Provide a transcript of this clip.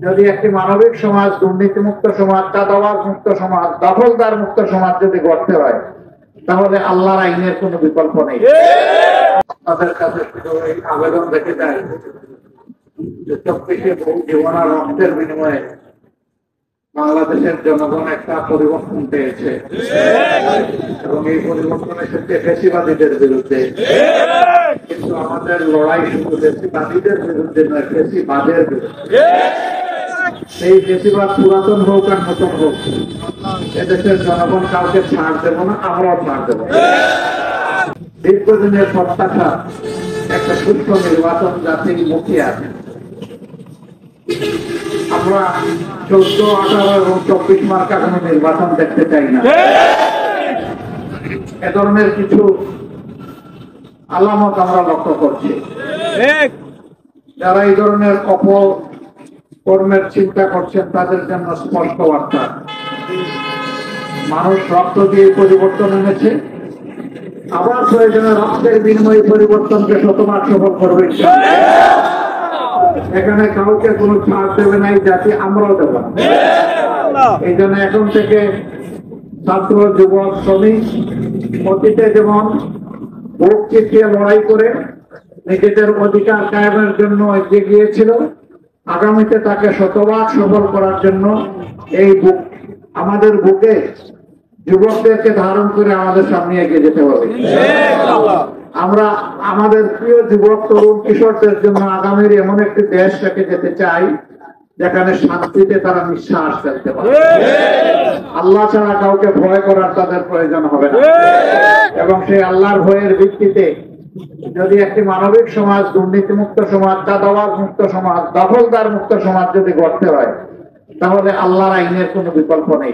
যদি একটি মানবিক সমাজ, দুর্নীতিমুক্ত সমাজ, চাঁদাবাজ মুক্ত সমাজ, দখলদার মুক্ত সমাজ যদি গড়তে হয়, তাহলে আল্লাহর আইনের কোনো বিকল্প নেই। তাদের কাছে শুধু এই আবেদন রেখে দেয় যে চব্বিশে বহু জীবন আর রক্তের বিনিময়ে বাংলাদেশের জনগণ একটা পরিবর্তন পেয়েছে এবং এই পরিবর্তন এসেছে ফ্যাসিবাদীদের বিরুদ্ধে। কিন্তু আমাদের লড়াই শুধু ফ্যাসিবাদীদের বিরুদ্ধে নয়, ফ্যাসিবাদের বিরুদ্ধে। এই ফ্যাসিবাদ পুরাতন হোক আর নতুন হোক, এদেশের জনগণ কাউকে ছাড় দেব না, আমরাও ছাড় দেব। দীর্ঘদিনের প্রত্যাশা একটা সুস্থ নির্বাচন জাতির মুখে আছে। আমরা 14, 18 এবং 24 মার্কা কোন নির্বাচন দেখতে চাই না। এ ধরনের কিছু আলামত আমরা লক্ষ্য করছি। যারা এই ধরনের অপকর্মের চিন্তা করছেন তাদের জন্য স্পষ্ট বার্তা, মানুষ রক্ত দিয়ে পরিবর্তন এনেছে, আবার প্রয়োজনে রক্তের বিনিময়ে পরিবর্তনকে শতভাগ সফল করবে। এখানে কাউকে কোনো ছাড় দেবে না এই জাতি, আমরাও দেব না। এই জন্য এখন থেকে ছাত্র, যুবক, শ্রমিক অতীতে যেমন বুক চিতিয়ে লড়াই করে নিজেদের অধিকার কায়েমের জন্য এগিয়ে গিয়েছিল, আগামীতে তাকে শতভাগ সফল করার জন্য এই বুক, আমাদের বুকে যুবকদেরকে ধারণ করে আমাদের সামনে এগিয়ে যেতে হবে। আমরা আমাদের প্রিয় যুবক, তরুণ, কিশোরদের জন্য আগামীর এমন একটি দেশ রেখে যেতে চাই যেখানে শান্তিতে তারা নিঃশ্বাস ফেলতে পারে। আল্লাহ ছাড়া কাউকে ভয় করার তাদের প্রয়োজন হবে না। এবং সেই আল্লাহর ভয়ের ভিত্তিতে যদি একটি মানবিক সমাজ, দুর্নীতিমুক্ত সমাজ, চাঁদাবাজ মুক্ত সমাজ, দখলদার মুক্ত সমাজ যদি গড়তে হয়, তাহলে আল্লাহর আইনের কোনো বিকল্প নেই।